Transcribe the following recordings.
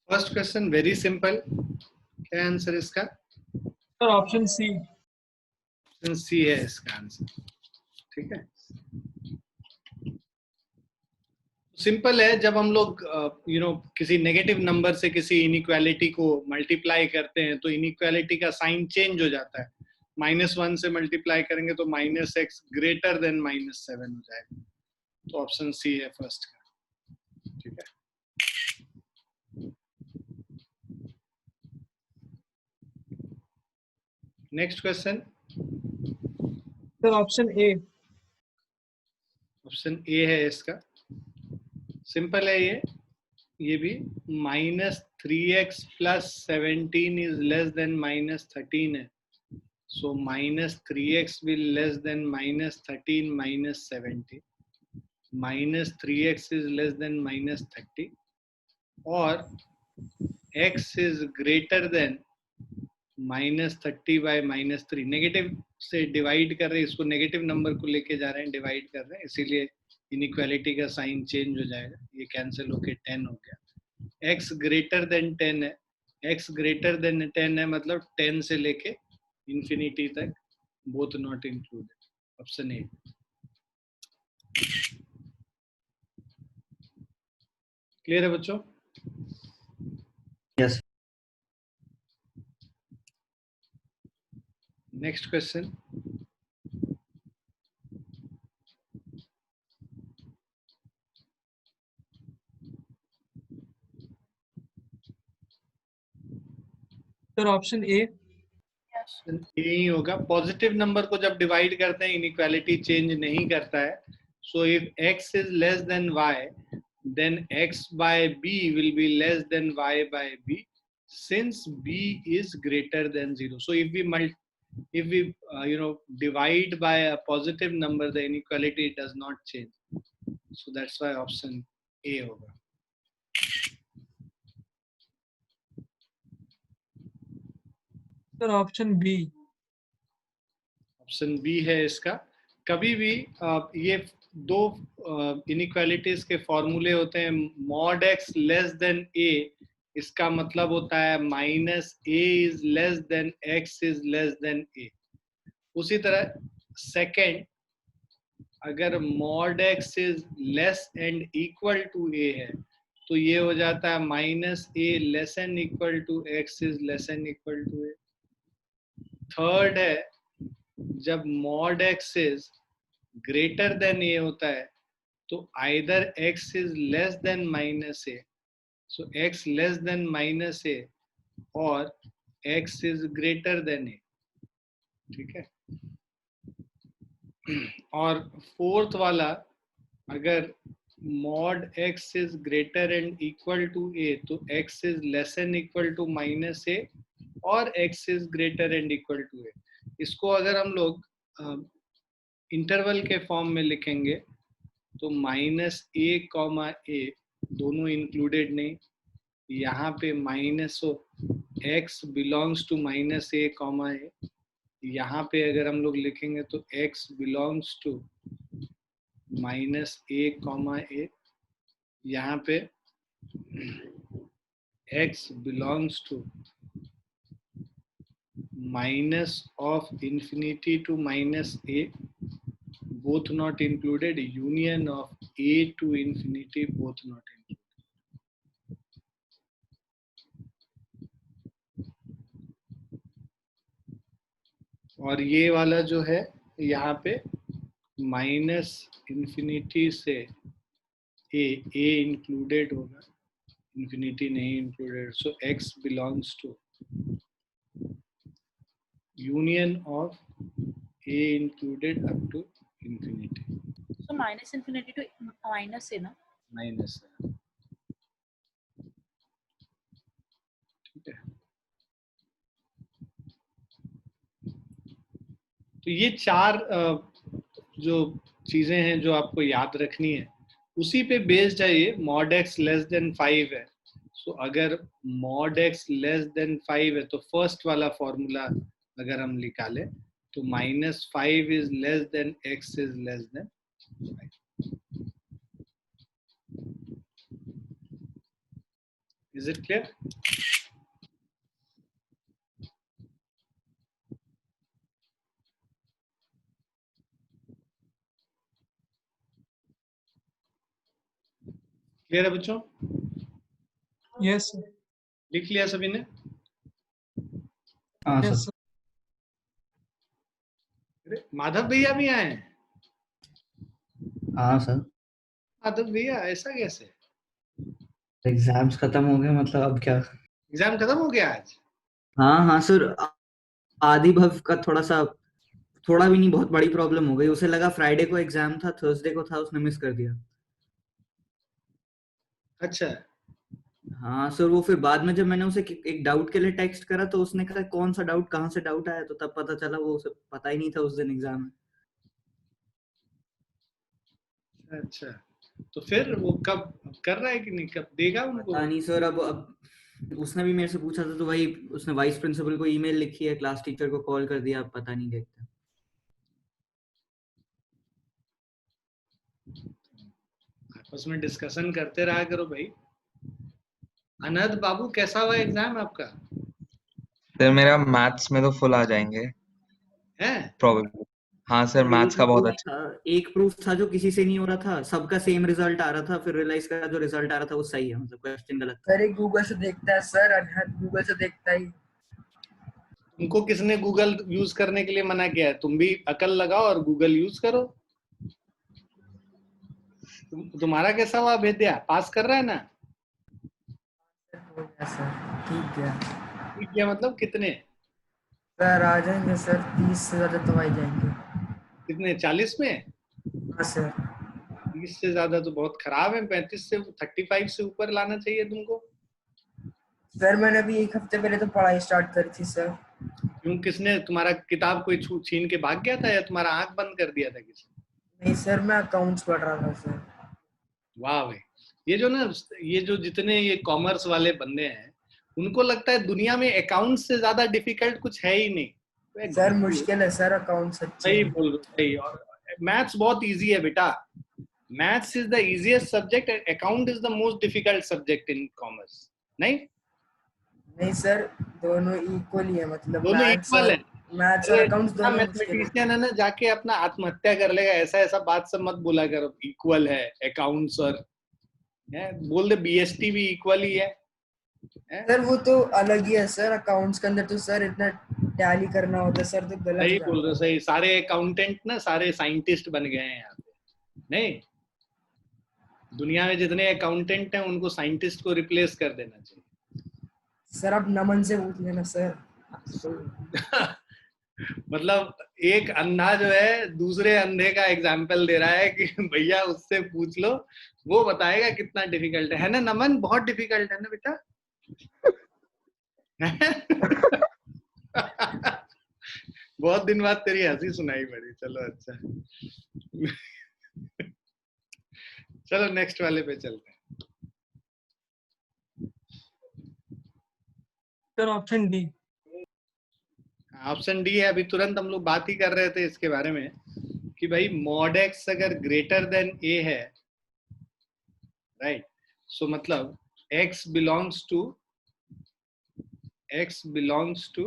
First question very simple, क्या answer इसका? Sir option C. Option C है इसका आंसर। ठीक है, सिंपल है। जब हम लोग किसी नेगेटिव नंबर से किसी इनइक्वालिटी को मल्टीप्लाई करते हैं तो इनइक्वालिटी का साइन चेंज हो जाता है। -1 से मल्टीप्लाई करेंगे तो -x ग्रेटर देन -7 हो जाएगा। तो ऑप्शन सी है फर्स्ट का। ठीक है, next question. Sir option A. Option A है इसका। सिंपल है ये भी। -3x + 17 इज लेस देन -13 है। So -3x will less than -13 - 70. -3x is less than -30 और x is greater than -30 by -3। Negative से डिवाइड कर रहे हैं, इसको नेगेटिव नंबर को लेके जा रहे हैं, डिवाइड कर रहे हैं, इसीलिए इनइक्वालिटी का साइन चेंज हो जाएगा। ये कैंसिल होके 10 हो गया। x ग्रेटर देन 10 है। x ग्रेटर देन 10 है मतलब 10 से लेके इंफिनिटी तक, both not included. Option A. Clear है बच्चों? Yes. Next question. Sir option A. A ही होगा। पॉजिटिव नंबर को जब डिवाइड करते हैं इनइक्वालिटी चेंज नहीं करता है। So if x is less then y, then x by b will be less than y by b since b is greater than 0. So if we divide by a positive number, the inequality does not change. So that's why option A होगा। Sir option B. Option B है इसका। कभी भी ये दो inequalities के फॉर्मूले होते हैं। Mod x less than a, इसका मतलब होता है -a is less than x is less than a। उसी तरह सेकंड, अगर mod x is less and equal to a है तो ये हो जाता है -a less and equal to x is less and equal to a। Third है, जब mod x is greater than a होता है तो either x is less than -a, so x less than -a और x is greater than a। ठीक है, और fourth वाला, अगर mod x is greater and equal to a तो x is less and equal to -a और x is greater and equal to a। इसको अगर हम लोग इंटरवल के फॉर्म में लिखेंगे तो -a, a दोनों इंक्लूडेड नहीं। यहाँ पे -x belongs to -a, a। यहाँ पे अगर हम लोग लिखेंगे तो x belongs to -a, a। यहाँ पे x belongs to -∞ to -a, both not included, union of a to infinity, both not included। और ये वाला जो है यहाँ पे -∞ से a इंक्लूडेड होगा, इंफिनिटी नहीं included. So x belongs to union of a included up to infinity। So -∞ to -a ना? माइनस है। ठीक है, तो ये चार जो चीजें हैं जो आपको याद रखनी है, उसी पे बेस्ड है ये। मॉड x लेस देन 5 है, सो अगर मॉड x लेस देन 5 है तो फर्स्ट वाला फॉर्मूला अगर हम निकालें तो -5 is less than x is less then 5। Is it clear? Clear है बच्चों? yes sir. लिख लिया सभी ने? हाँ yes सर। sir. अरे, माधव भैया भी आए हैं। हाँ सर। माधव भैया ऐसा कैसे? एग्जाम्स खत्म हो गए, मतलब अब क्या। एग्जाम खत्म हो गया आज? हाँ हाँ सर। आदि भव का थोड़ा भी नहीं, बहुत बड़ी प्रॉब्लम हो गई। उसे लगा फ्राइडे को एग्जाम था, थर्सडे को था, उसने मिस कर दिया। अच्छा, हाँ सर, वो फिर बाद में जब मैंने उसे एक डाउट के लिए टेक्स्ट करा तो उसने कहा कौन सा डाउट, कहाँ से डाउट आया, तो तब पता चला वो उसे पता ही नहीं था उस दिन एग्जाम है। अच्छा। तो फिर वो कब कर रहा है कि नहीं, कब देगा उनको? पता नहीं सर। अब उसने भी मेरे से पूछा था तो वही उसने वाइस प्रिंसिपल को ईमेल लिखी है, क्लास टीचर को कॉल कर दिया, अब पता नहीं, देखते। आपस में डिस्कशन करते रहा करो भाई। अनहद बाबू, कैसा हुआ एग्जाम आपका? सर मेरा मैथ्स में तो फुल आ जाएंगे है? प्रोबेबली। हाँ सर, मैथ्स का बहुत अच्छा। एक प्रूफ था जो किसी से नहीं हो रहा था, सबका सेम रिजल्ट आ रहा था, फिर रियलाइज करा जो रिजल्ट आ रहा था वो सही है, मतलब क्वेश्चन गलत था। सर एक गूगल से देखता है सर, अनहद गूगल से देखता ही। तुमको किसने गूगल यूज करने के लिए मना किया है? तुम भी अकल लगाओ और गूगल यूज करो। तुम्हारा कैसा हुआ भेद्या, पास कर रहा है ना? हो गया सर, ठीक है ठीक है, मतलब कितने? सर। आ जाएंगे सर, 30 से ज्यादा तो आ ही जाएंगे। कितने, 40 में? हाँ सर। 30 से ज्यादा तो बहुत खराब है। 35 से 35 से ऊपर लाना चाहिए तुमको। सर मैंने अभी एक हफ्ते पहले तो पढ़ाई स्टार्ट करी थी सर। क्यों, किसने तुम्हारा किताब कोई छीन के भाग गया था या तुम्हारा आंख बंद कर दिया था किसी? नहीं सर, मैं अकाउंट्स पढ़ रहा था सर। वाह भाई। ये जो ना, ये जो जितने ये कॉमर्स वाले बंदे हैं, उनको लगता है दुनिया में अकाउंट से ज्यादा डिफिकल्ट कुछ है ही नहीं। सर मुश्किल है सर अकाउंट्स, अच्छे सही हैं। बोल रहे हो, सही। और मैथ्स बहुत इजी है बेटा। Maths is the easiest subject and account is the most difficult subject in commerce. नहीं, नहीं सर, दोनों इक्वल ही है, मतलब दोनों इक्वल है। मैथ्स और अकाउंट्स दोनों मुश्किल है। मैथमेटिशियन है ना, जाके अपना आत्महत्या कर लेगा। ऐसा ऐसा बात सब मत बोला करो, इक्वल है अकाउंट्स और बोल दे बीएसटी भी इक्वल ही है। सर वो तो अलग ही है सर, अकाउंट्स के अंदर तो सर इतना टैली करना होता है सर, तो गलत सही हो बोल रहे हो, जाता है। सही। सारे अकाउंटेंट ना सारे साइंटिस्ट बन गए हैं यहाँ पे। नहीं, दुनिया में जितने अकाउंटेंट हैं उनको साइंटिस्ट को रिप्लेस कर देना चाहिए। सर आप नमन से पूछ लेना सर। मतलब एक अंधा जो है दूसरे अंधे का एग्जाम्पल दे रहा है कि भैया उससे पूछ लो, वो बताएगा कितना डिफिकल्ट है ना नमन? बहुत डिफिकल्ट है ना बेटा? बहुत दिन बाद तेरी हंसी सुनाई पड़ी। चलो अच्छा। चलो नेक्स्ट वाले पे चलते हैं। Sir option D. Option D है। अभी तुरंत हम लोग बात ही कर रहे थे इसके बारे में कि भाई मॉड एक्स अगर ग्रेटर देन ए है, राइट, सो मतलब x belongs to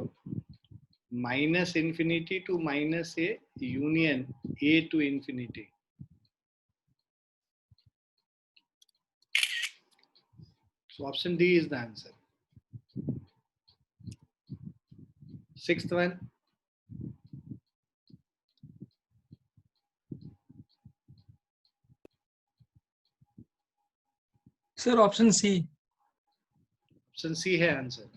minus infinity to minus a union a to infinity. So option D is the answer. Sixth one. Sir option C. Option C है answer.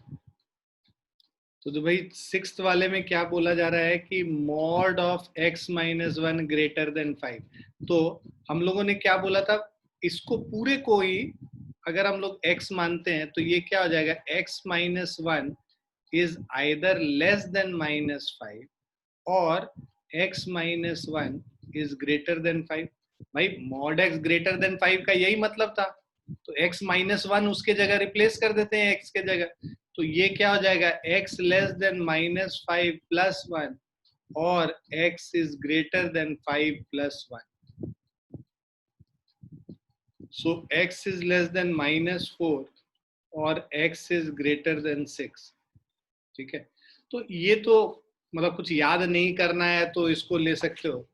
तो भाई sixth वाले में क्या बोला जा रहा है कि mod of x minus 1 greater than 5। तो हम लोगों ने क्या बोला था, इसको पूरे को ही अगर हम लोग x मानते हैं तो ये क्या हो जाएगा, x minus 1 is either less than minus 5 और x minus 1 is greater then 5। भाई मॉड x ग्रेटर देन 5 का यही मतलब था, तो x माइनस 1 उसके जगह रिप्लेस कर देते हैं x के जगह। तो ये क्या हो जाएगा, x less then minus 5 plus 1 और x is greater then 5 plus 1। So x is less then minus 4 और x इज ग्रेटर देन 6। ठीक है, तो ये तो मतलब कुछ याद नहीं करना है तो इसको ले सकते हो।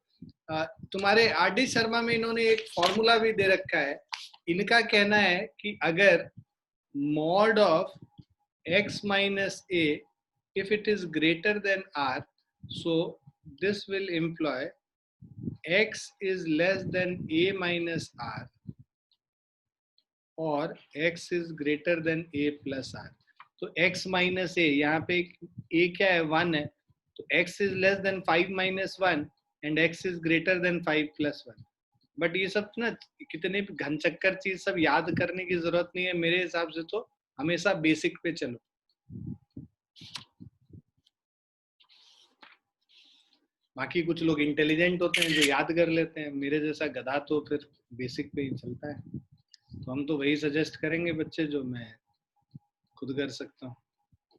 तुम्हारे आर.डी. शर्मा में इन्होंने एक फॉर्मूला भी दे रखा है। इनका कहना है कि अगर mod of x minus a if it is greater than r, so this will imply x is less than a minus r और x is greater than a plus r। तो x minus a, यहाँ पे a क्या है, 1 है, तो x is less than 5 minus 1 and x is greater than 5 plus 1। But ये सब ना कितने घन चक्कर चीज सब याद करने की जरूरत नहीं है मेरे हिसाब से, तो हमेशा बेसिक पे चलो। बाकी कुछ लोग इंटेलिजेंट होते हैं जो याद कर लेते हैं, मेरे जैसा गधा तो फिर बेसिक पे ही चलता है। तो हम तो वही सजेस्ट करेंगे बच्चे जो मैं खुद कर सकता हूँ।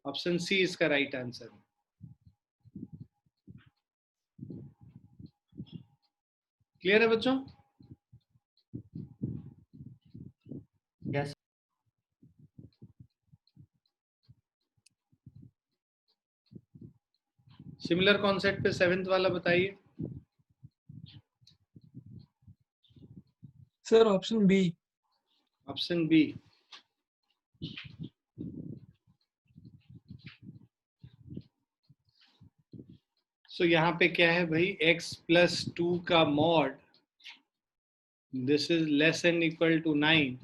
ऑप्शन सी इसका राइट आंसर है। क्लियर है बच्चों? यस। सिमिलर कॉन्सेप्ट पे 7th वाला बताइए। Sir option B. Option B. So यहाँ पे क्या है भाई, x प्लस 2 का mod this is less N equal to 9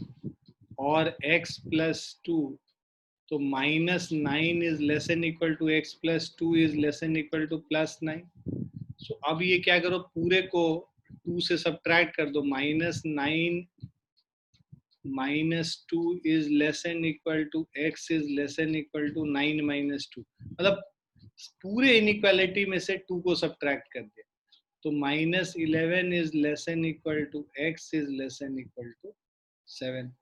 और x प्लस 2, तो minus 9 is less N equal to x plus 2 is less N equal to plus 9। So अब ये क्या करो, पूरे को 2 से सब्ट्रैक्ट कर दो। Minus 9 minus 2 is less N equal to x is less N equal to 9 minus 2, मतलब पूरे इनइक्वालिटी में से 2 को सब्ट्रैक्ट कर दिया। तो minus 11 is less N equal to x is less N equal to 7।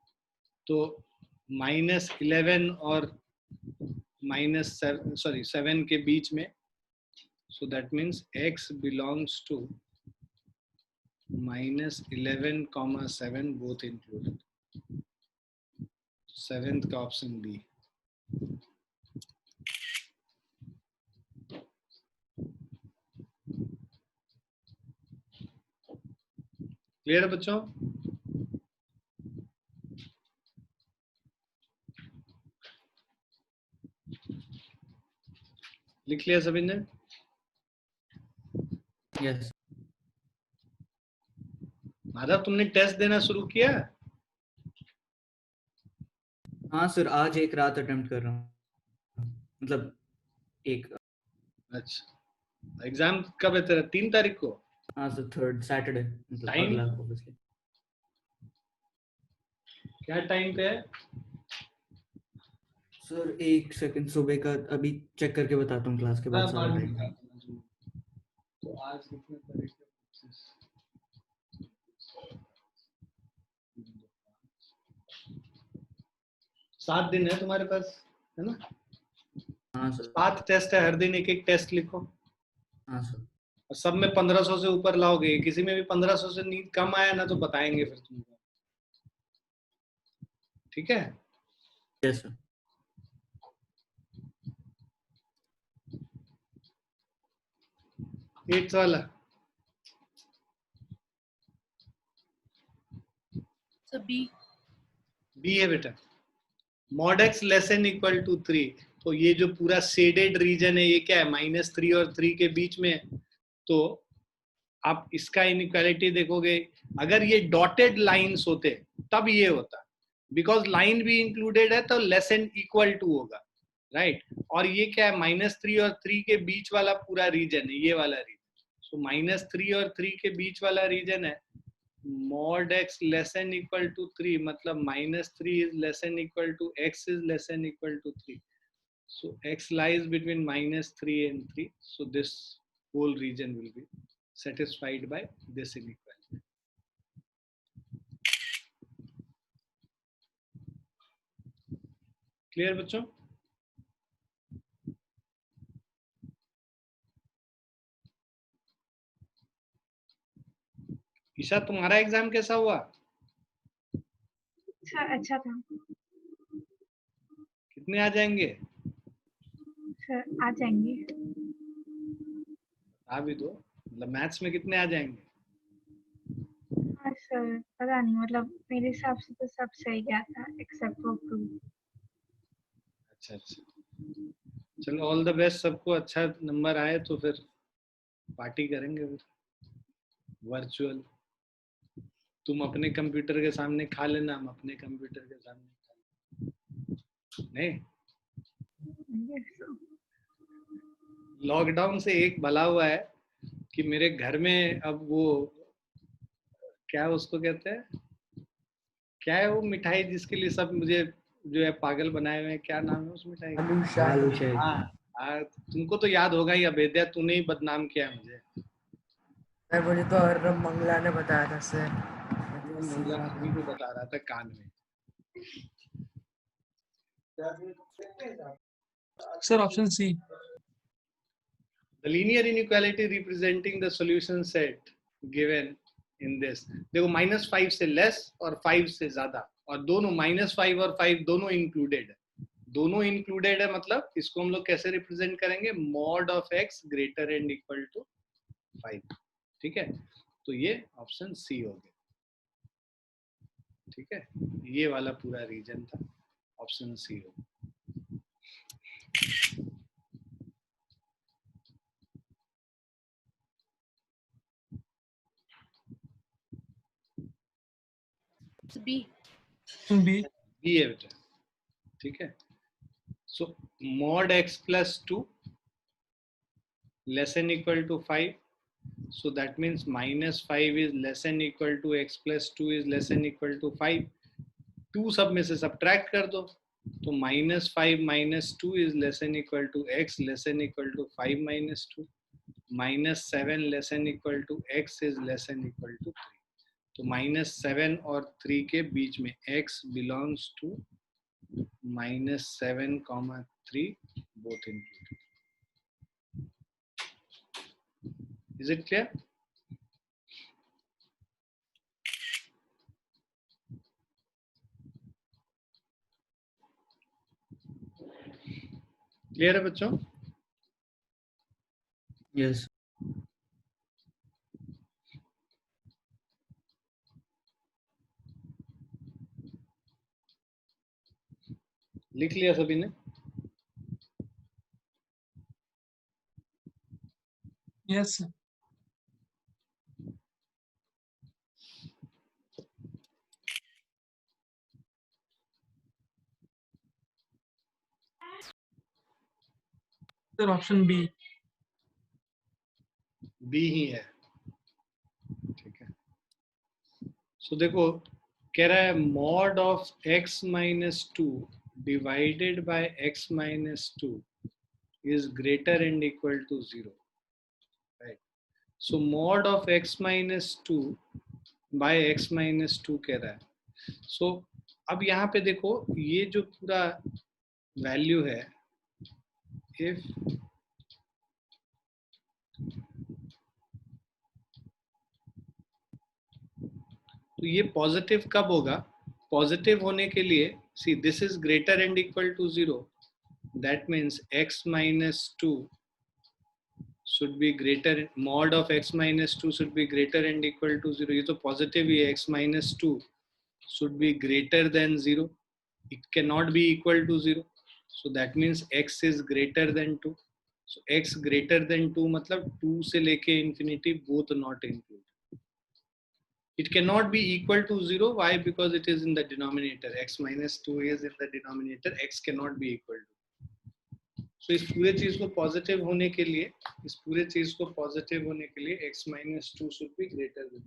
तो माइनस 11 और माइनस 7 के बीच में, so that means x belongs to minus 11 comma 7 both included। 7th का ऑप्शन बी। क्लियर है बच्चों? लिख लिया सभी ने? यस। माधव तुमने टेस्ट देना शुरू किया? हाँ सर, आज एक रात अटेम्प्ट कर रहा हूँ, मतलब एक। अच्छा, एग्जाम कब है तेरा? 3 तारीख को? हाँ सर, 3rd सैटरडे, मतलब टाइम? अगला ऑब्वियसली। क्या टाइम पे है? सर 1 सेकंड, सुबह का अभी चेक करके बताता हूँ क्लास के बाद सारा टाइम। तो आज कितने तारीख है? 7 दिन है तुम्हारे पास, है ना? हाँ सर। 7 टेस्ट है, हर दिन एक एक टेस्ट लिखो। हाँ सर। और सब में 1500 से ऊपर लाओगे। किसी में भी 1500 से नीचे कम आया ना तो बताएंगे फिर तुमको। ठीक है? Yes sir. एट्थ वाला So B. बी है बेटा। Mod x less N equal to 3, तो ये जो पूरा शेडेड रीजन है ये क्या है, -3 और 3 के बीच में। तो आप इसका इनइक्वालिटी देखोगे, अगर ये डॉटेड लाइंस होते तब ये होता, बिकॉज लाइन भी इंक्लूडेड है तो लेस एन इक्वल टू होगा, राइट? और ये क्या है, -3 और 3 के बीच वाला पूरा रीजन है, ये वाला रीजन। सो -3 और 3 के बीच वाला रीजन है mod x less than equal to 3, मतलब -3 is less than equal to x is less than equal to 3. So x lies between -3 and 3. So this whole region will be satisfied by this inequality. Clear बच्चों? ईशा तुम्हारा exam कैसा हुआ? Sir अच्छा था। कितने आ जाएंगे? Sir आ जाएंगे। आ भी दो, मतलब मैथ्स में कितने आ जाएंगे? हाँ सर, पता नहीं, मतलब मेरे हिसाब से तो सब सही गया था एक्सेप्ट फॉर 2। अच्छा अच्छा, चलो ऑल द बेस्ट सबको, अच्छा नंबर आए तो फिर पार्टी करेंगे फिर वर्चुअल। तुम अपने कंप्यूटर के सामने खा लेना, हम अपने कंप्यूटर के सामने खा लेना। नहीं, लॉकडाउन से एक भला हुआ है कि मेरे घर में अब वो क्या उसको कहते हैं, क्या है वो मिठाई जिसके लिए सब मुझे जो है पागल बनाए हुए हैं, क्या नाम है उस मिठाई का? बालूशाही। हाँ हाँ, तुमको तो याद होगा ही अभेद्या, तूने ही बदनाम किया मुझे। सर मुझे तो अर्रम मंगला ने बताया था सर। मंगला मम्मी को बता रहा था कान में। Sir option C. The linear inequality representing the solution set given in this, देखो -5 से लेस और 5 से ज्यादा, और दोनों -5 और 5 दोनों इंक्लूडेड है। दोनों इंक्लूडेड है मतलब इसको हम लोग कैसे रिप्रेजेंट करेंगे? Mod of x greater and equal to 5। ठीक है, तो ये ऑप्शन सी हो गया। ठीक है, ये वाला पूरा रीजन था, ऑप्शन सी हो गया। बी। बी। बी है बेटा। ठीक है, so mod x plus 2 less than equal to 5, so that means -5 is less than equal to x plus 2 is less than equal to 5। 2 सब में से सब्ट्रैक्ट कर दो, तो -5 - 2 is less than equal to x less than equal to 5 - 2, -7 less than equal to x is less than equal to 3। तो -7 और 3 के बीच में x belongs to -7, 3 both included। Is it clear? Clear है बच्चों? यस। लिख लिया सभी ने? Yes sir. Sir option B. B ही है। ठीक है, सो देखो कह रहा है mod of x - 2 divided by x - 2 is greater and equal to 0, right? So mod of x - 2 by x - 2 कह रहा है। so अब यहाँ पे देखो ये जो पूरा वैल्यू है, if तो ये पॉजिटिव कब होगा? पॉजिटिव होने के लिए see this is greater and equal to 0, that means x - 2 should be greater, mod of x - 2 should be greater and equal to 0। ये तो पॉजिटिव ही है, x - 2 should be greater than 0, it cannot be equal to 0, so that means x is greater than 2। so x greater than 2 मतलब 2 से लेके infinity both not included। It cannot be equal to 0, why? Because it is in the denominator, x - 2 is in the denominator, x cannot be equal to। so इस पूरे चीज को positive होने के लिए, इस पूरे चीज को पॉजिटिव होने के लिए x - 2 should be greater than।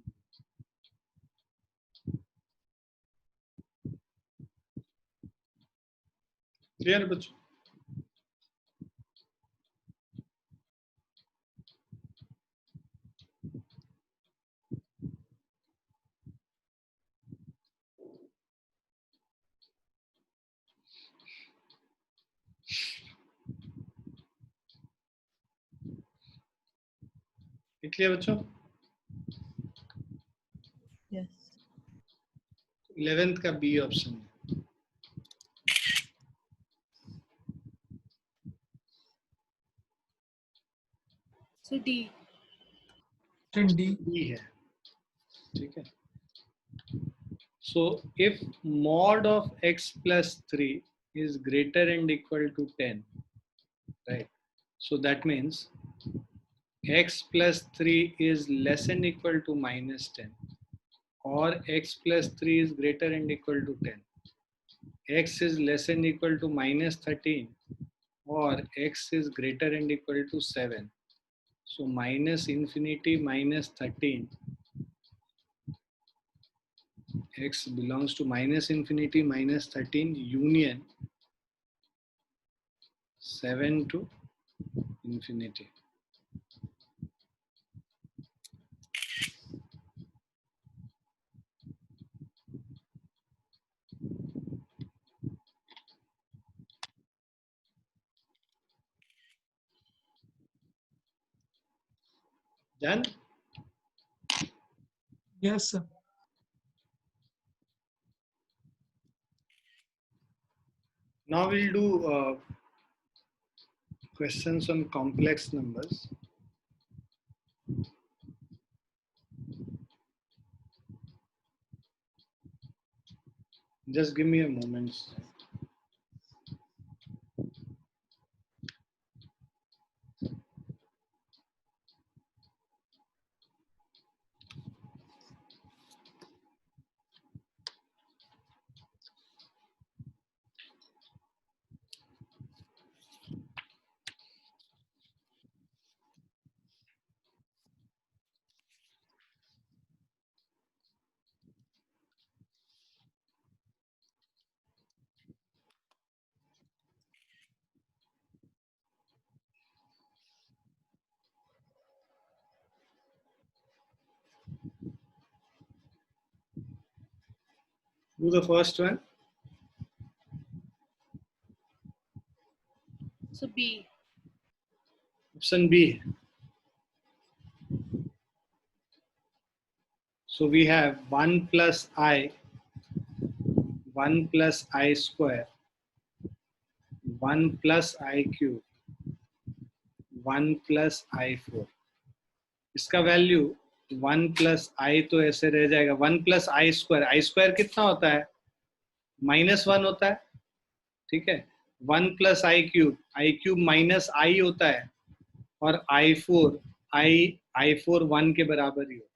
Clear बच्चों? क्लियर बच्चों? यस। 11th का बी ऑप्शन है। So D. Option D. D है, ठीक है. So if mod of x plus 3 is greater and equal to 10, right? So that means x plus 3 is less and equal to minus 10, or x plus 3 is greater and equal to 10. X is less and equal to minus 13, or x is greater and equal to 7. So minus infinity minus 13, x belongs to minus infinity minus 13 union 7 to infinity. Done? Yes, sir. Now we'll do questions on complex numbers. Just give me a moment. Do the first one. So B. Option B. So we have 1 plus I, 1 plus I square, 1 plus I cube, 1 plus I4. इसका value 1 plus आई तो ऐसे रह जाएगा, 1 plus आई square कितना होता है? -1 होता है, ठीक है. 1 प्लस आई क्यूब माइनस आई होता है, और आई फोर 1 के बराबर ही हो.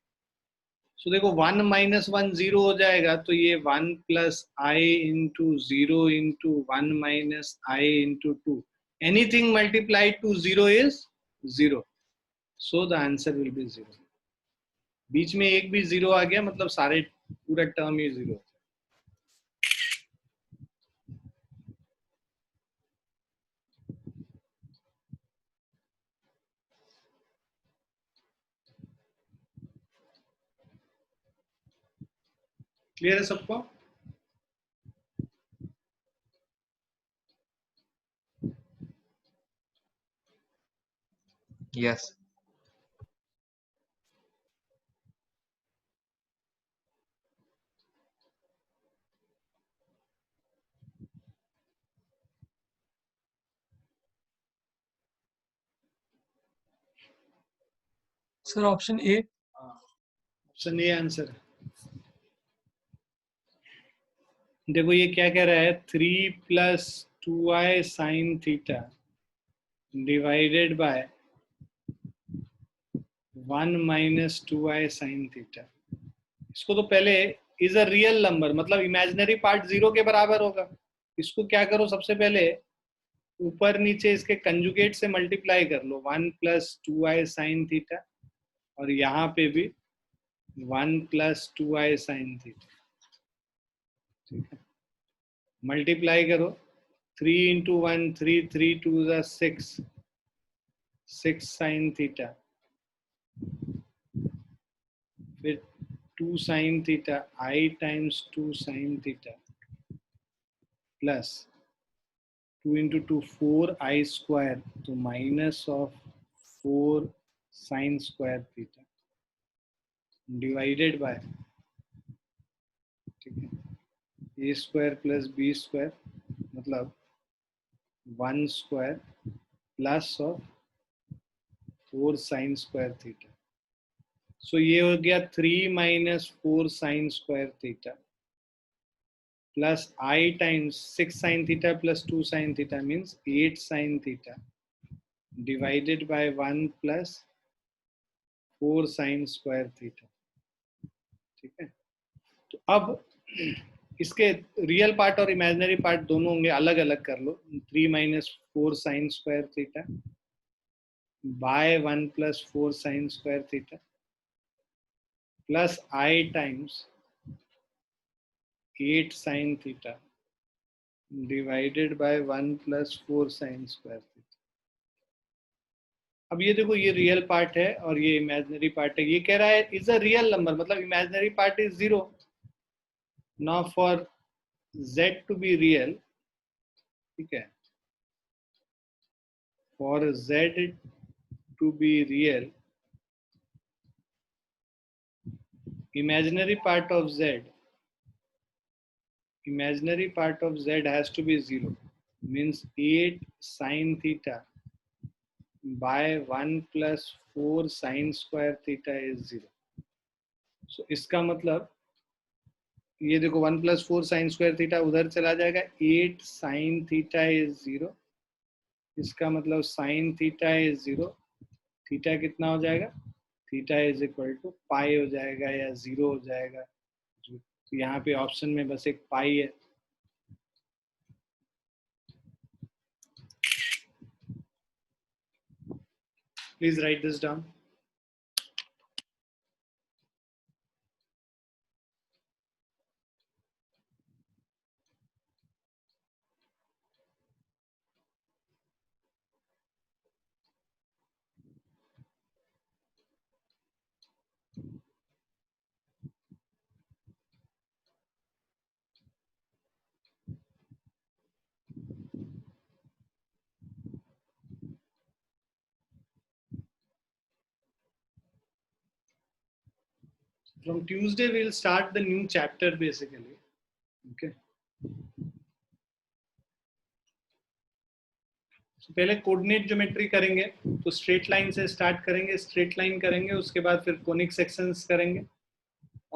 सो देखो 1 माइनस 1 0 हो जाएगा, तो ये 1 plus i into 0 into 1 minus i into 2, anything multiplied to 0 is 0. So the answer will be 0. बीच में एक भी 0 आ गया मतलब सारे पूरा टर्म ही 0. क्लियर है सबको? Yes. Sir, option A. Option A answer है. देखो ये क्या कह रहा है, 3 plus 2i sine theta divided bye 1 minus 2i sine theta. इसको तो पहले इज अ रियल नंबर, मतलब इमेजिनरी पार्ट 0 के बराबर होगा. इसको क्या करो, सबसे पहले ऊपर नीचे इसके कंजुगेट से मल्टीप्लाई कर लो, 1 प्लस 2i साइन थीटा, और यहाँ पे भी 1 प्लस 2i साइन थीटा. ठीक है, मल्टीप्लाई करो, 3 इंटू 1 3, 3 2 6, 6 साइन थीटा, फिर 2 sine theta i times 2 sine theta plus 2 into 2 4 i square, तो minus of 4 sine square theta divided by, ठीक है, a square plus b square, मतलब 1 square plus of 4 sine square theta. So ये हो गया 3 minus 4 sine square theta plus I times 6 sin theta plus 2 sin theta means 8 sin theta divided by 1 plus 4 sin square theta. ठीक है. तो अब इसके real part और इमेजिनरी पार्ट दोनों होंगे, अलग अलग कर लो. 3 minus 4 sine square theta by 1 plus 4 sine square theta plus I times 8 sine theta divided bye 1 plus 4 sine square theta. अब ये देखो, ये रियल पार्ट है और ये इमेजिनरी पार्ट है. ये कह रहा है इज अ रियल नंबर, मतलब imaginary part is 0. Now for z to be real, ठीक है, for z to be real, imaginary part of z has to be 0, means 8 sin theta by 1 plus 4 sin square theta is 0. So इसका मतलब ये देखो 1 plus 4 sin square theta उधर चला जाएगा, 8 sin theta is 0. इसका मतलब sin theta is 0. थीटा कितना हो जाएगा? थीटा इज इक्वल टू पाई हो जाएगा या 0 हो जाएगा. तो यहाँ पे ऑप्शन में बस एक पाई है. Please write this down. From Tuesday we'll start the new chapter basically. Okay. So पहले कोऑर्डिनेट ज्योमेट्री करेंगे, तो स्ट्रेट लाइन से स्टार्ट करेंगे. स्ट्रेट लाइन करेंगे, उसके बाद फिर कोनिक सेक्शंस करेंगे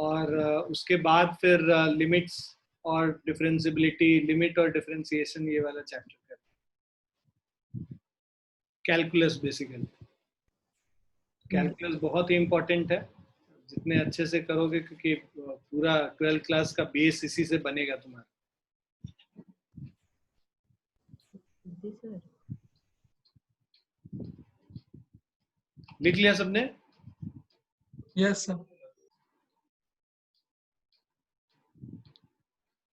और उसके बाद फिर लिमिट्स और डिफरेंशिएबिलिटी, लिमिट और डिफरेंशिएशन, ये वाला चैप्टर करेंगे. Calculus basically. कैलकुलस बहुत ही इंपॉर्टेंट है. जितने अच्छे से करोगे, क्योंकि पूरा 12th क्लास का बेस इसी से बनेगा तुम्हारा. लिख लिया सबने? Yes sir.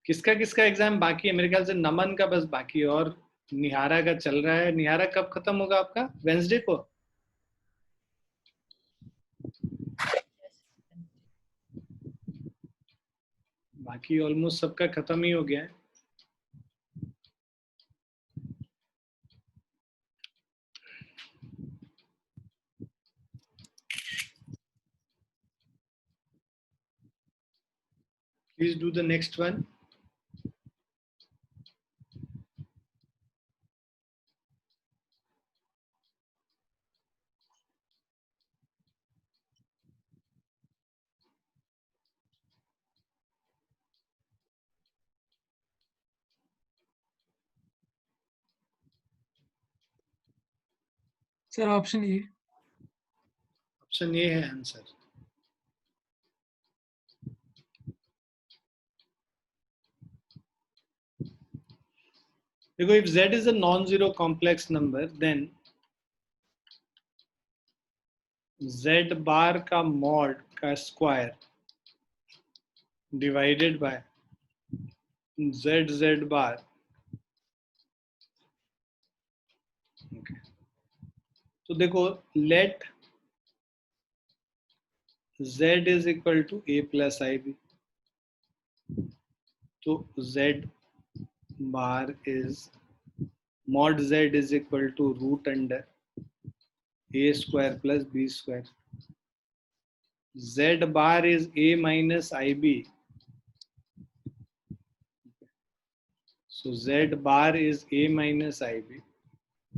किसका किसका एग्जाम बाकी है? मेरे ख्याल से नमन का बस बाकी है और निहारा का चल रहा है. निहारा कब खत्म होगा आपका? वेंसडे को? बाकी ऑलमोस्ट सबका खत्म ही हो गया है. Please do the next one. Sir option A. Option A है आंसर. देखो, if z is a non-zero complex number, then z bar का mod का square divided by z bar. Okay. तो देखो, let z is equal to a plus ib. तो z bar is mod z is equal to root under a square plus b square. Z bar is a minus ib. So z bar is a minus ib.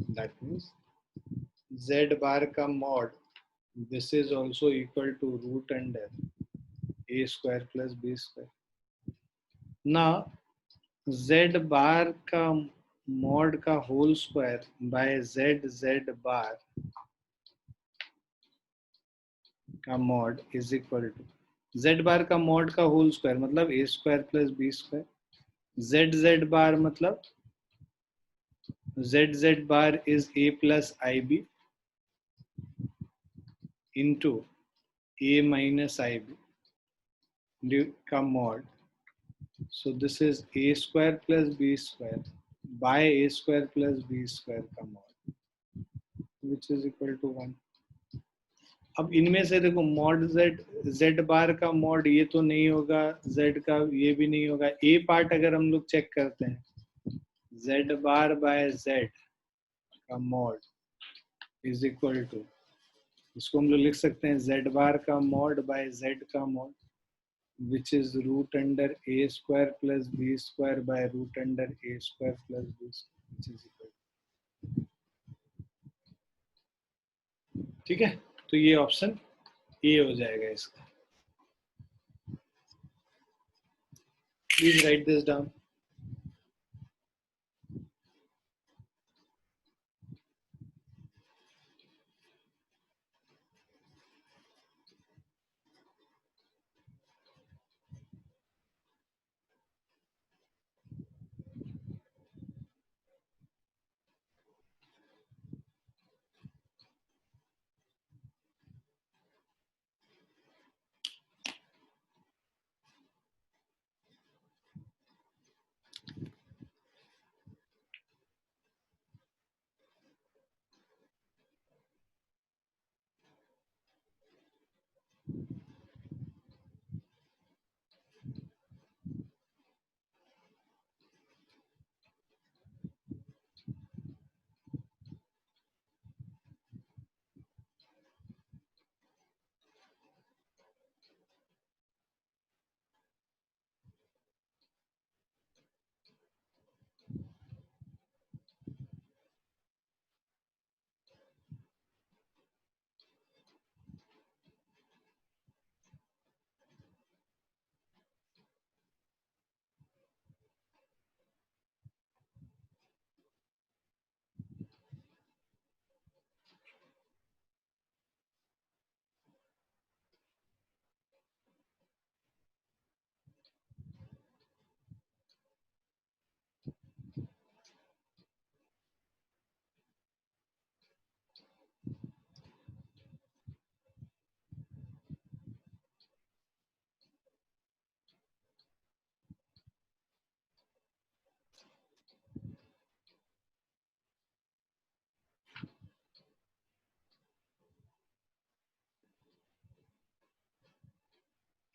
That means z bar का mod this is also equal to root under a square plus b square. ना z bar का mod का whole square by z bar का mod is equal to z bar का mod का whole square मतलब a square plus b square. z bar मतलब z bar is a plus ib into a minus ib का mod. So this is a square plus b square by a square plus b square का mod which is equal to 1. अब इनमें से देखो mod z bar का mod ये तो नहीं होगा, z का ये भी नहीं होगा. a पार्ट अगर हम लोग चेक करते हैं z बार बाय z का मॉड इज इक्वल टू, इसको हम लोग लिख सकते हैं z बार का मॉड बाय z का mod which is root under a square plus b square by root under a square plus b square which is equal to. ठीक है, तो ये ऑप्शन ए हो जाएगा इसका. Please write this down.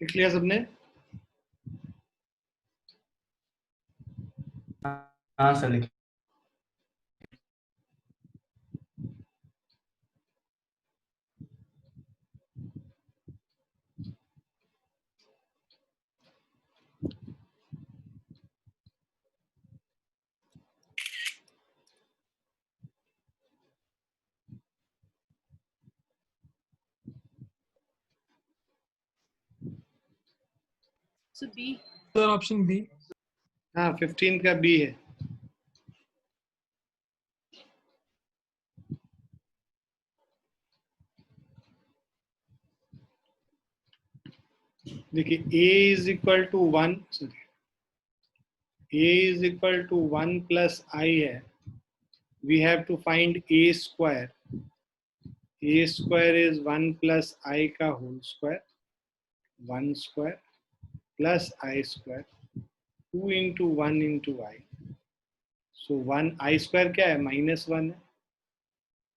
लिख लिया सबने? हाँ सर लिख. So B. Sir, option B. हाँ 15 का बी है. देखिए a is equal to 1, sorry a is equal to 1 plus i है. We have to find a square. a square is 1 plus i का whole square, 1 square plus i square 2 into 1 into i. So 1 i square क्या है, -1 है,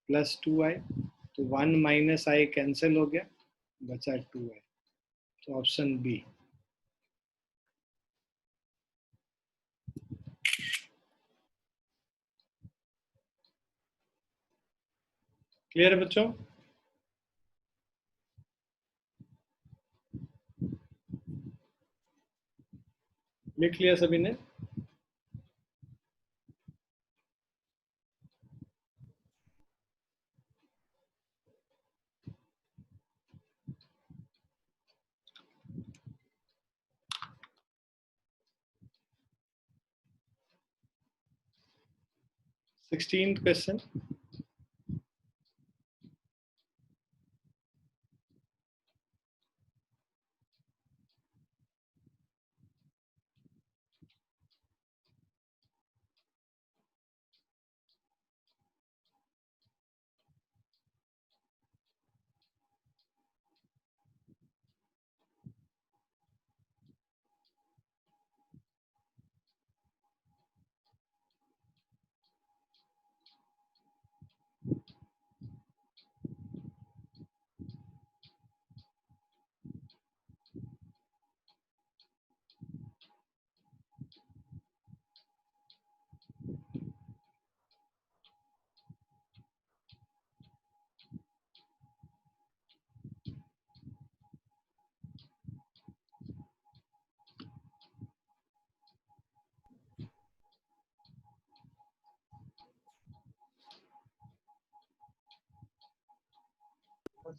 plus 2i. तो 1 minus i cancel हो गया, बचा 2i. तो ऑप्शन बी. क्लियर है बच्चों? लिख लिया सभी ने? 16th question.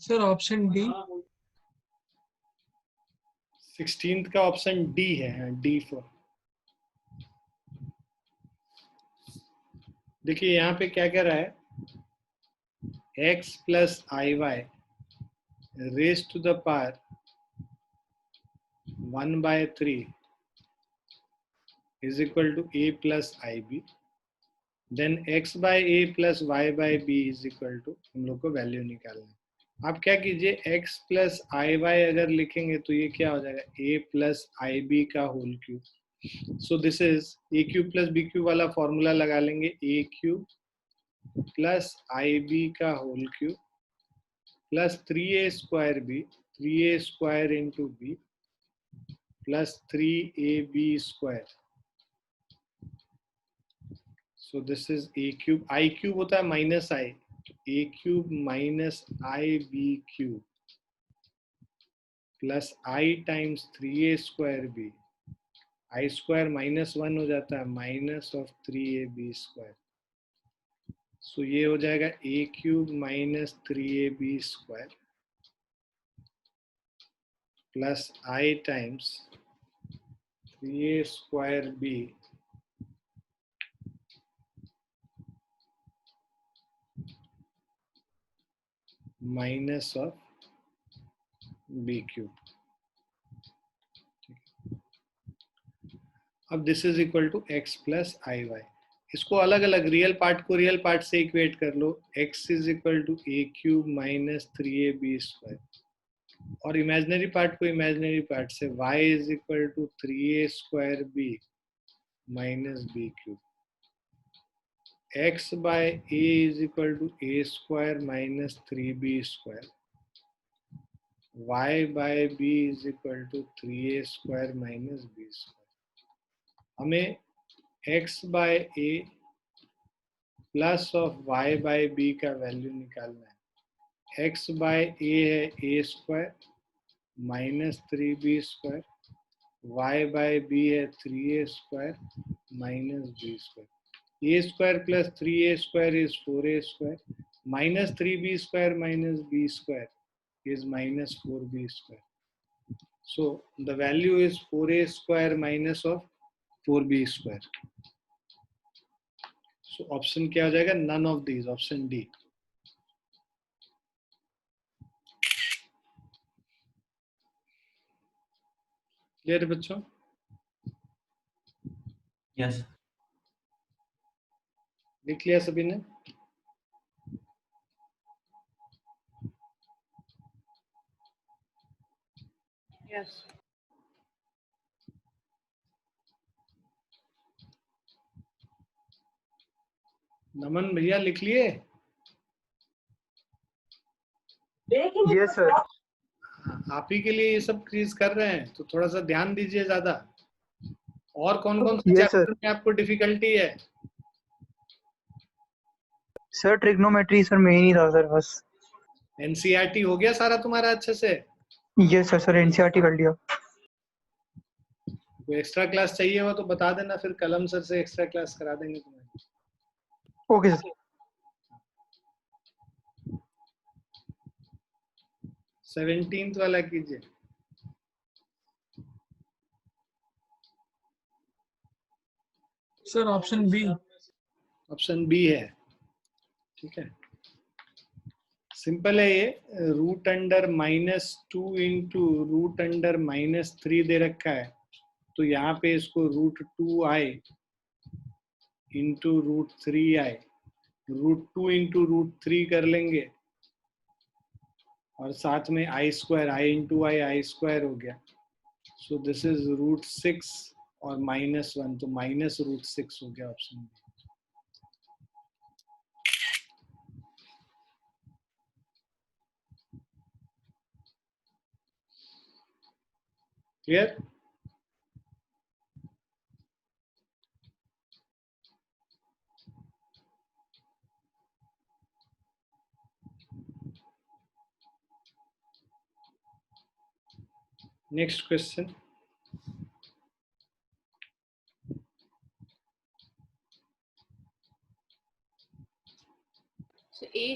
Sir, option D. 16th का ऑप्शन डी है, डी फॉर। देखिए यहाँ पे क्या कह रहा है, x plus i y raise to the power 1/3 is equal to a plus ib. Then x by a plus y by b is equal to, हम लोग को वैल्यू निकालना है। आप क्या कीजिए, x प्लस आई वाई अगर लिखेंगे तो ये क्या हो जाएगा, a प्लस आई बी का whole cube. So this is a cube plus b cube वाला फॉर्मूला लगा लेंगे, a cube plus i b का whole cube plus 3a square b, 3a square into b plus 3ab square. So this is a cube, i cube होता है minus i, a cube minus i b cube plus i times 3a square b, i square -1 हो जाता है, minus of 3ab square. सो ये हो जाएगा a cube minus 3ab square plus i times 3a square b minus of b cube. अब this is equal to x plus i y. इसको अलग अलग, रियल पार्ट को रियल पार्ट से equate कर लो, x is equal to a cube minus 3ab square, और imaginary part को इमेजिनरी पार्ट से y is equal to 3a square b minus b cube. x by a is equal to a square minus 3b square, y by b is equal to 3a square minus b square. हमें x by a plus of y by b का value निकालना है। x by a है a square minus 3b square, y by b है 3a square minus b square. a square plus 3a square is 4a square, minus 3b square minus b square is minus 4b square. So the value is 4a square minus of 4b square. So option क्या हो जाएगा, none of these, option D. Clear बच्चों? Yes. लिख लिया सभी ने? Yes. Naman भैया लिख लिए? Yes sir. आप ही के लिए ये सब चीज कर रहे हैं तो थोड़ा सा ध्यान दीजिए ज्यादा। और कौन कौन से चैप्टर में आपको डिफिकल्टी है? सर ट्रिग्नोमेट्री सर में ही नहीं था सर, बस। एनसीईआरटी हो गया सारा तुम्हारा अच्छे से? यस सर, सर एनसीईआरटी कर लिया। कोई एक्स्ट्रा क्लास चाहिए हो तो बता देना, फिर कलम सर से एक्स्ट्रा क्लास करा देंगे तुम्हें। Okay sir. 17th वाला कीजिए। Sir, option B. Option B है, ठीक है। सिंपल है ये, root under -2 into root under -3 दे रखा है, तो यहाँ पे इसको √2i इंटू √3i, √2 इंटू √3 कर लेंगे और साथ में i² i into I square हो गया। सो दिस इज √6 और -1, तो -√6 हो गया option B. Clear? Next question. So A.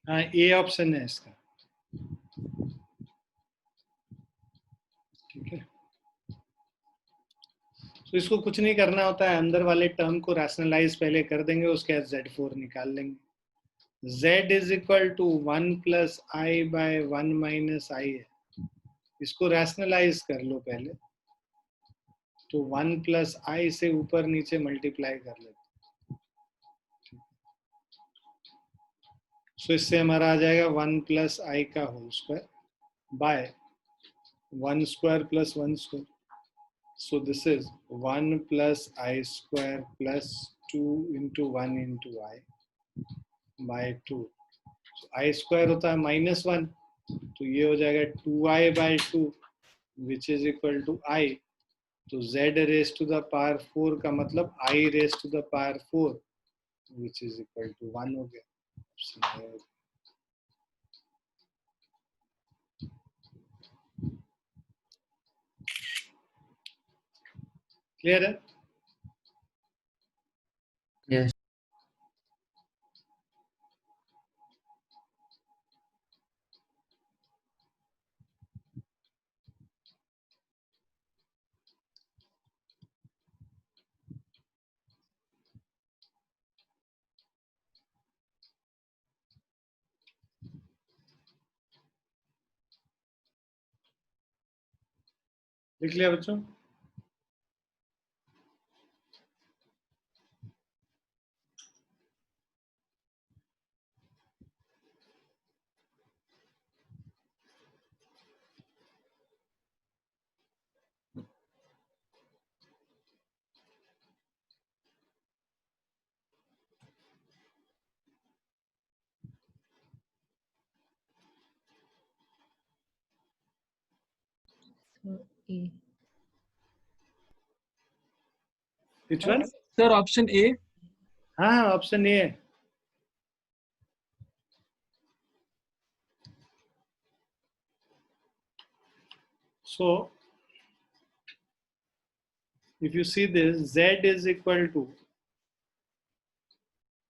हाँ, ए ऑप्शन है इसका, ठीक है। तो इसको कुछ नहीं करना होता है, अंदर वाले टर्म को रैशनलाइज पहले कर देंगे, उसके बाद Z4 निकाल लेंगे। Z is equal to 1 plus i by 1 minus i है, इसको रैशनलाइज कर लो पहले, तो 1 प्लस आई से ऊपर नीचे मल्टीप्लाई कर लेते। सो इससे हमारा आ जाएगा 1 प्लस आई का whole square by 1 square plus 1 square. So this is 1 plus I square plus 2 into 1 into I by 2. So I square होता है -1, तो ये हो जाएगा 2I by 2 which is equal to I. तो Z raised to the power 4 का मतलब I raised to the power 4 which is equal to 1 हो गया। क्लियर है? यस। लिख लिया बच्चों? So A. Which one? Sir, option A. हाँ, ऑप्शन ए है। So if you see this, Z is equal to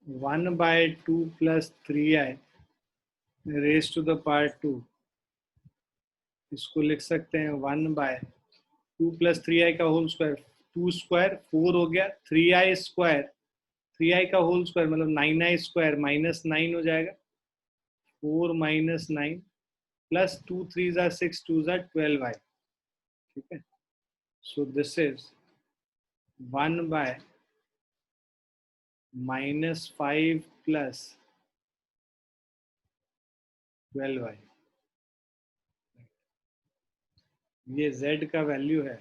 1 by 2 plus 3i raised to the power 2। इसको लिख सकते हैं 1 बाय 2 प्लस 3i का होल स्क्वायर, 2 स्क्वायर 4 हो गया, 3i square, 3i का होल स्क्वायर मतलब 9i स्क्वायर -9 हो जाएगा, 4 माइनस 9 प्लस 2 3 ज़ा 6 2 ज़ा 12i, ठीक है। So this is 1 by -5 plus 12i। ये z का वैल्यू है।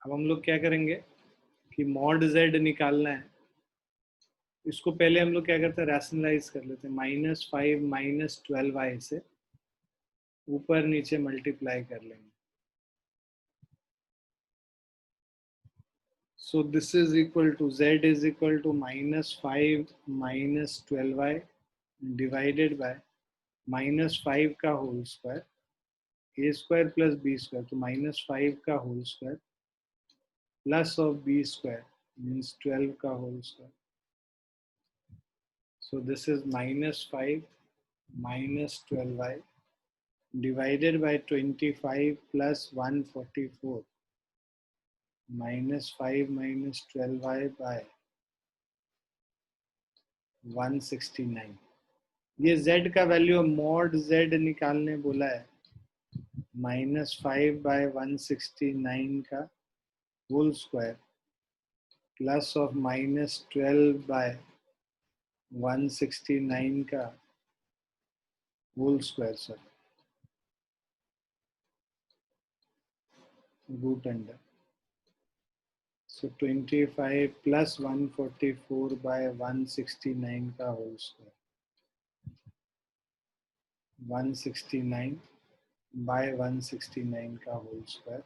अब हम लोग क्या करेंगे कि मॉड z निकालना है, इसको पहले हम लोग क्या करते हैं, रैशनलाइज कर लेते हैं, -5 - 12i से ऊपर नीचे मल्टीप्लाई कर लेंगे। So this is equal to z is equal to -5 - 12i divided by -5 का whole square, a square plus b square, तो -5 का whole square plus of b square means 12 का whole square. So this is -5 - 12i divided by 25 plus 144 -5 minus 12i by 169। ये z का value mod z निकालने बोला है, -5 by 169 का whole square plus of -12 by 169 का whole square sir root under. So 25 plus 144 by 169 का whole square, 169 by 169 का whole square.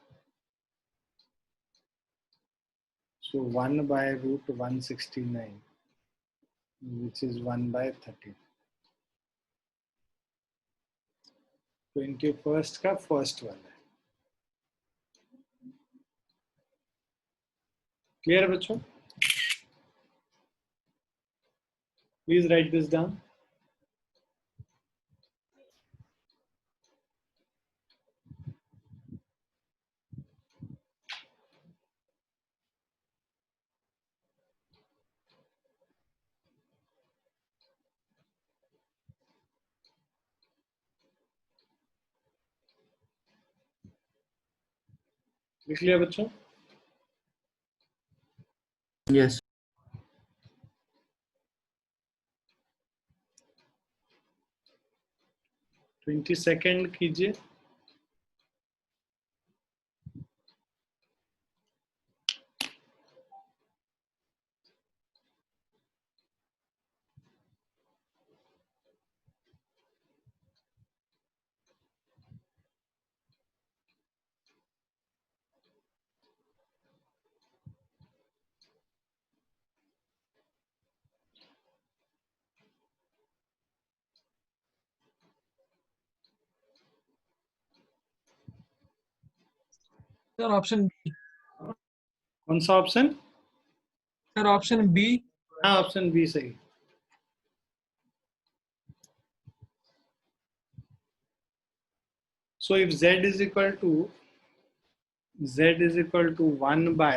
So 1 by root 169 which is 1 by 30। 21st का फर्स्ट वाला है। क्लियर बच्चों? Please write this down. लिख लिया बच्चों? यस 22nd कीजिए। Sir option B. कौन सा ऑप्शन? Sir option B. हाँ ऑप्शन बी सही। So if z is equal to 1 by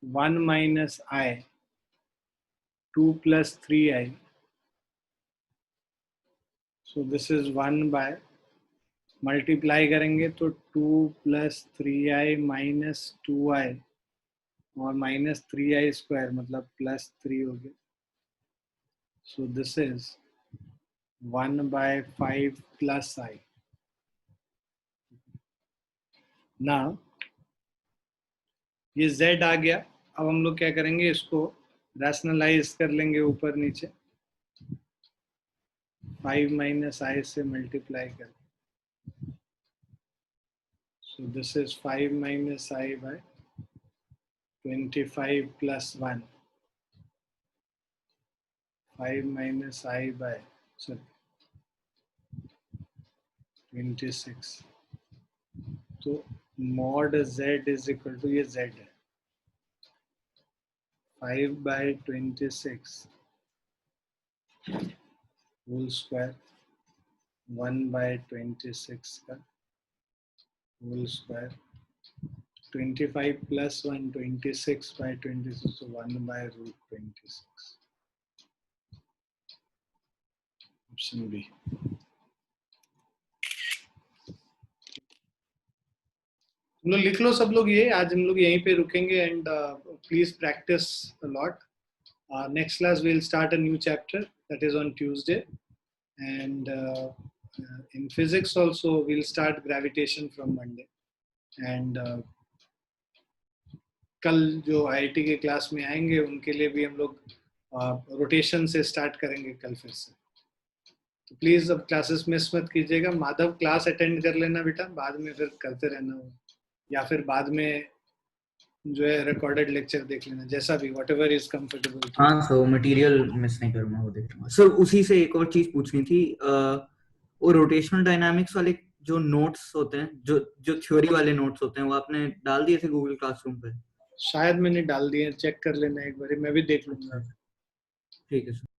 1 minus I 2 plus 3i, so this is 1 by multiply करेंगे तो 2 plus 3i minus 2i और minus 3i square मतलब plus 3 हो गया। So this is 1 by 5 plus I। Now ये z आ गया। अब हम लोग क्या करेंगे, इसको रैशनलाइज कर लेंगे ऊपर नीचे, 5 minus I से मल्टीप्लाई कर। So this is 5 minus I by 25 plus 1, 5 minus I by 26। तो mod z is equal to, ये z है, 5 by 26 होल स्क्वायर 1 by 26 का whole square, 25 plus 1 26 by 26, so 1 by root 26। Option B. हम लोग लिख लो सब लोग ये। आज हम लोग यहीं पे रुकेंगे and please practice a lot. Next class we will start a new chapter that is on Tuesday and in physics also we'll start gravitation from Monday and कल जो IIT के क्लास में आएंगे उनके लिए भी हम लोग रोटेशन से स्टार्ट करेंगे कल फिर से। तो प्लीज अब क्लासेस मिस मत कीजिएगा। माधव क्लास अटेंड कर लेना बेटा, बाद में फिर करते रहना या फिर बाद में जो है रिकॉर्डेड लेक्चर देख लेना, जैसा भी व्हाटएवर इज कंफर्टेबल। हाँ सर मटेरियल मिस नहीं करूंगा, वो देख लूंगा। सर उसी से एक और चीज पूछनी थी, वो रोटेशनल डायनामिक्स वाले जो नोट्स होते हैं, जो थ्योरी वाले नोट्स होते हैं, वो आपने डाल दिए थे गूगल क्लासरूम पे? शायद मैंने डाल दिए, चेक कर लेना एक बार, मैं भी देख लूंगा। ठीक है सर।